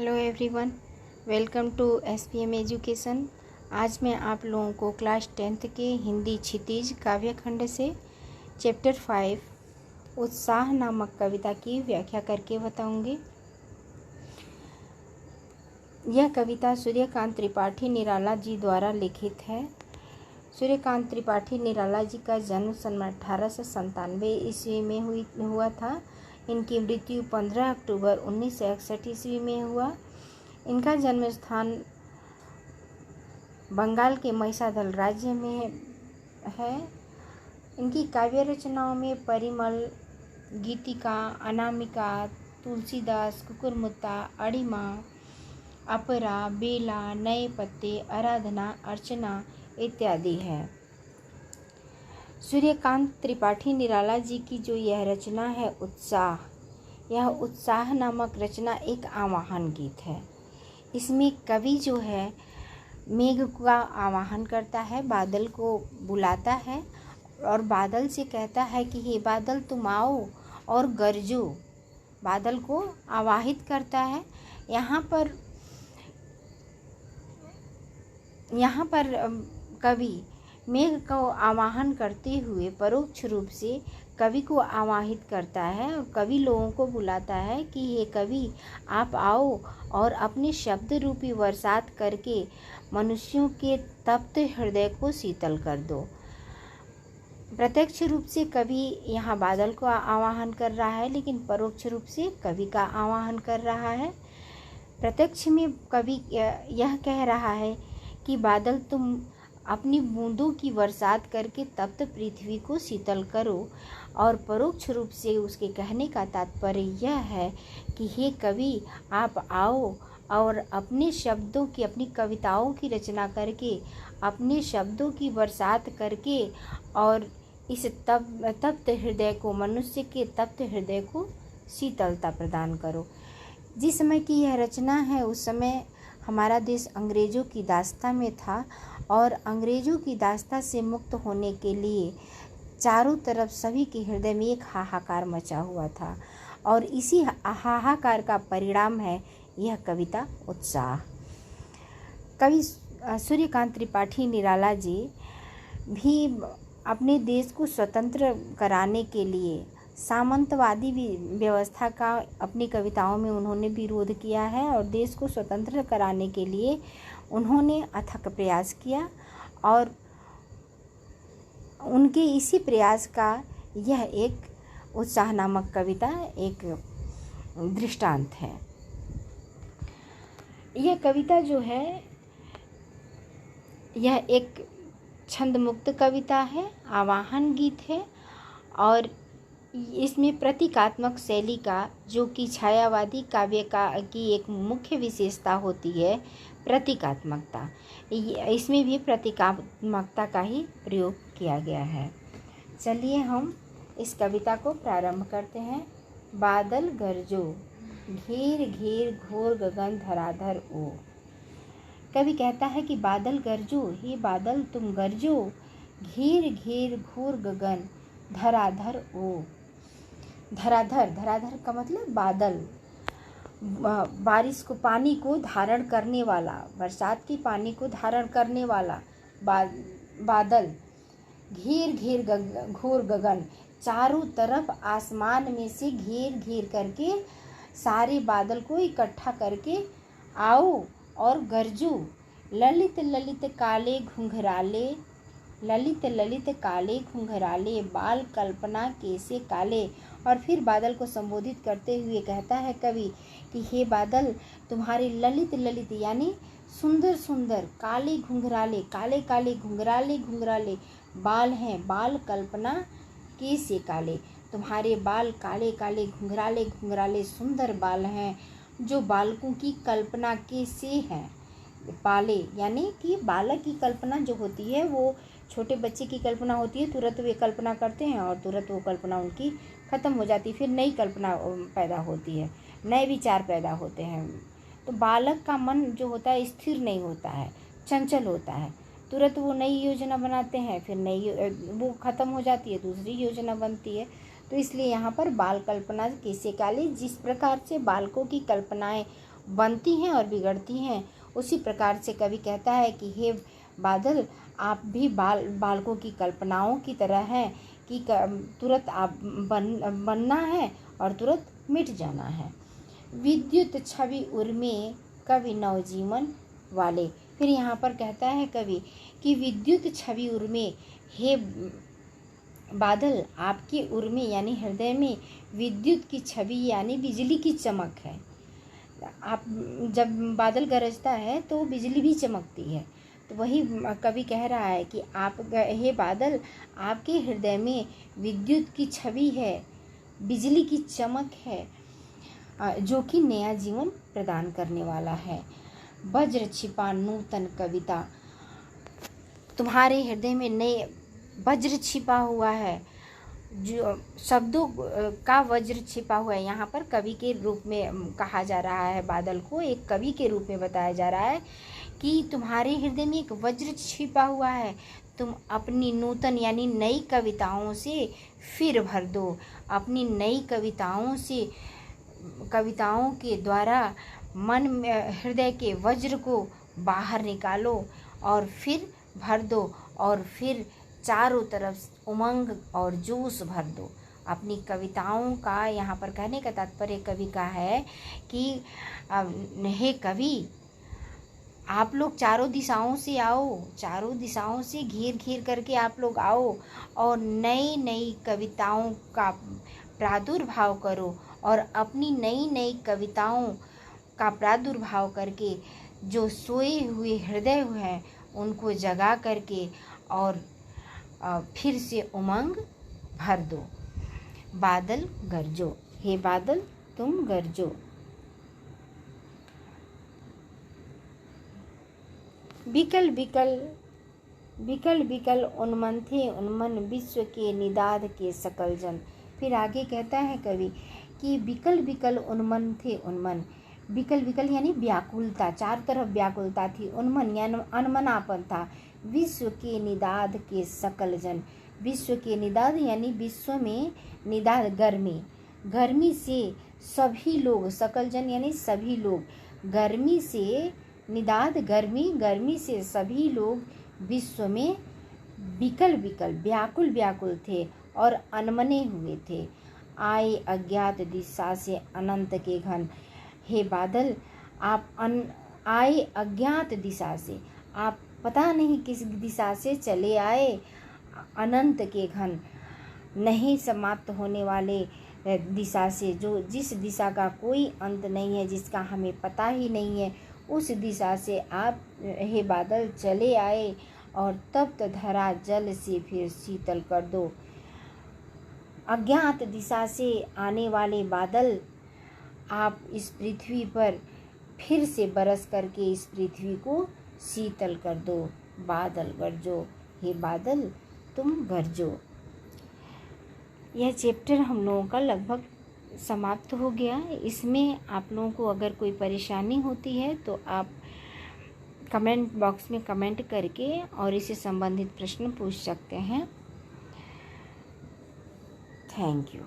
Hello everyone, welcome to SPM education. आज मैं आप लोगों को क्लास 10th के हिंदी क्षितिज काव्य खंड से चैप्टर 5 उत्साह नामक कविता की व्याख्या करके बताऊंगी। यह कविता सूर्यकांत त्रिपाठी निराला जी द्वारा लिखित है। सूर्यकांत त्रिपाठी निराला जी का जन्म सन 1897 ईस्वी में हुआ था। इनकी मृत्यु 15 अक्टूबर 1961 ईस्वी में हुआ। इनका जन्म स्थान बंगाल के महिषादल राज्य में है। इनकी काव्य रचनाओं में परिमल, गीतिका, अनामिका, तुलसीदास, कुकुरमुत्ता, अड़िमा, अपरा, बेला, नए पत्ते, आराधना, अर्चना इत्यादि है। सूर्यकांत त्रिपाठी निराला जी की जो यह रचना है उत्साह, यह उत्साह नामक रचना एक आवाहन गीत है। इसमें कवि जो है मेघ का आवाहन करता है, बादल को बुलाता है और बादल से कहता है कि हे बादल तुम आओ और गरजो। बादल को आवाहित करता है। यहाँ पर कवि मेघ को आवाहन करते हुए परोक्ष रूप से कवि को आवाहित करता है और कवि लोगों को बुलाता है कि हे कवि आप आओ और अपने शब्द रूपी बरसात करके मनुष्यों के तप्त हृदय को शीतल कर दो। प्रत्यक्ष रूप से कवि यहाँ बादल को आवाहन कर रहा है, लेकिन परोक्ष रूप से कवि का आवाहन कर रहा है। प्रत्यक्ष में कवि यह कह रहा है कि बादल तुम अपनी बूंदों की बरसात करके तप्त पृथ्वी को शीतल करो, और परोक्ष रूप से उसके कहने का तात्पर्य यह है कि हे कवि आप आओ और अपने शब्दों की, अपनी कविताओं की रचना करके, अपने शब्दों की बरसात करके और इस तप्त हृदय को, मनुष्य के तप्त हृदय को शीतलता प्रदान करो। जिस समय की यह रचना है उस समय हमारा देश अंग्रेज़ों की दास्ता में था और अंग्रेज़ों की दास्ता से मुक्त होने के लिए चारों तरफ सभी के हृदय में एक हाहाकार मचा हुआ था और इसी हाहाकार का परिणाम है यह कविता उत्साह। कवि सूर्यकांत त्रिपाठी निराला जी भी अपने देश को स्वतंत्र कराने के लिए सामंतवादी व्यवस्था का अपनी कविताओं में उन्होंने विरोध किया है और देश को स्वतंत्र कराने के लिए उन्होंने अथक प्रयास किया और उनके इसी प्रयास का यह एक उत्साह नामक कविता एक दृष्टांत है। यह कविता जो है यह एक छंद मुक्त कविता है, आवाहन गीत है और इसमें प्रतीकात्मक शैली का, जो कि छायावादी काव्य की एक मुख्य विशेषता होती है, प्रतीकात्मकता, इसमें भी प्रतीकात्मकता का ही प्रयोग किया गया है। चलिए हम इस कविता को प्रारंभ करते हैं। बादल गरजो, घेर घेर घोर गगन धराधर ओ। कवि कहता है कि बादल गरजो, हे बादल तुम गरजो, घेर घेर घोर गगन धराधर ओ। धराधर का मतलब बादल, बारिश को, पानी को धारण करने वाला, बरसात की पानी को धारण करने वाला बादल। घेर घेर घोर गगन, चारों तरफ आसमान में से घेर घेर करके सारे बादल को इकट्ठा करके आओ और गरजो। ललित ललित काले घुंघराले, ललित ललित काले घुंघराले, बाल कल्पना कैसे काले। और फिर बादल को संबोधित करते हुए कहता है कवि कि हे बादल तुम्हारे ललित ललित यानी सुंदर सुंदर काले घुंघराले, काले काले घुंघराले बाल हैं, बाल कल्पना कैसे काले। तुम्हारे बाल काले काले घुंघराले सुंदर बाल हैं, जो बालकों की कल्पना कैसे हैं। बाले यानी कि बालक की कल्पना जो होती है, वो छोटे बच्चे की कल्पना होती है, तुरंत वे कल्पना करते हैं और तुरंत वो कल्पना उनकी ख़त्म हो जाती है, फिर नई कल्पना पैदा होती है, नए विचार पैदा होते हैं। तो बालक का मन जो होता है स्थिर नहीं होता है, चंचल होता है, तुरंत वो नई योजना बनाते हैं, फिर वो ख़त्म हो जाती है, दूसरी योजना बनती है। तो इसलिए यहाँ पर बाल कल्पना कैसे काले, जिस प्रकार से बालकों की कल्पनाएं बनती हैं और बिगड़ती हैं। उसी प्रकार से कवि कहता है कि हे बादल, आप भी बालकों की कल्पनाओं की तरह हैं कि तुरंत आप बनना है और तुरंत मिट जाना है। विद्युत छवि उर्मे कवि नवजीवन वाले। फिर यहाँ पर कहता है कवि कि विद्युत छवि उर्मे, हे बादल, आपके उर्मे यानी हृदय में विद्युत की छवि यानी बिजली की चमक है। आप जब बादल गरजता है तो बिजली भी चमकती है। तो वही कवि कह रहा है कि आप, हे बादल, आपके हृदय में विद्युत की छवि है, बिजली की चमक है, जो कि नया जीवन प्रदान करने वाला है। वज्र छिपा नूतन कविता, तुम्हारे हृदय में नए वज्र छिपा हुआ है, जो शब्दों का वज्र छिपा हुआ है। यहाँ पर कवि के रूप में कहा जा रहा है, बादल को एक कवि के रूप में बताया जा रहा है कि तुम्हारे हृदय में एक वज्र छिपा हुआ है, तुम अपनी नूतन यानी नई कविताओं से फिर भर दो। अपनी नई कविताओं के द्वारा मन में हृदय के वज्र को बाहर निकालो और फिर भर दो, और फिर चारों तरफ उमंग और जोश भर दो। अपनी कविताओं का यहाँ पर कहने का तात्पर्य कवि का है कि हे कवि, आप लोग चारों दिशाओं से आओ, चारों दिशाओं से घेर करके आप लोग आओ और नई नई कविताओं का प्रादुर्भाव करो, और अपनी नई नई कविताओं का प्रादुर्भाव करके जो सोए हुए हृदय हैं उनको जगा करके और फिर से उमंग भर दो। बादल गरजो, हे बादल तुम गरजो। बिकल बिकल उन्मंथे उन्मन विश्व के निदाद के सकल जन। फिर आगे कहता है कवि कि बिकल बिकल उन्मन थे उन्मन, बिकल यानी व्याकुलता, चार तरफ व्याकुलता थी, उन्मन यानी अनमनापन था, विश्व के निदाद के सकल जन। विश्व के निदाद यानी विश्व में निदाद गर्मी से सभी लोग, सकल जन यानी सभी लोग, गर्मी से निदाद गर्मी से सभी लोग विश्व में बिकल व्याकुल थे और अनमने हुए थे। आए अज्ञात दिशा से अनंत के घन, हे बादल आप आए अज्ञात दिशा से, आप पता नहीं किस दिशा से चले आए, अनंत के घन, नहीं समाप्त होने वाले दिशा से, जो जिस दिशा का कोई अंत नहीं है, जिसका हमें पता ही नहीं है, उस दिशा से आप हे बादल चले आए और तप्त धरा जल से फिर शीतल कर दो। अज्ञात दिशा से आने वाले बादल आप इस पृथ्वी पर फिर से बरस करके इस पृथ्वी को शीतल कर दो। बादल गरजो, हे बादल तुम गरजो। यह चैप्टर हम लोगों का लगभग समाप्त हो गया। इसमें आप लोगों को अगर कोई परेशानी होती है तो आप कमेंट बॉक्स में कमेंट करके और इससे संबंधित प्रश्न पूछ सकते हैं। Thank you.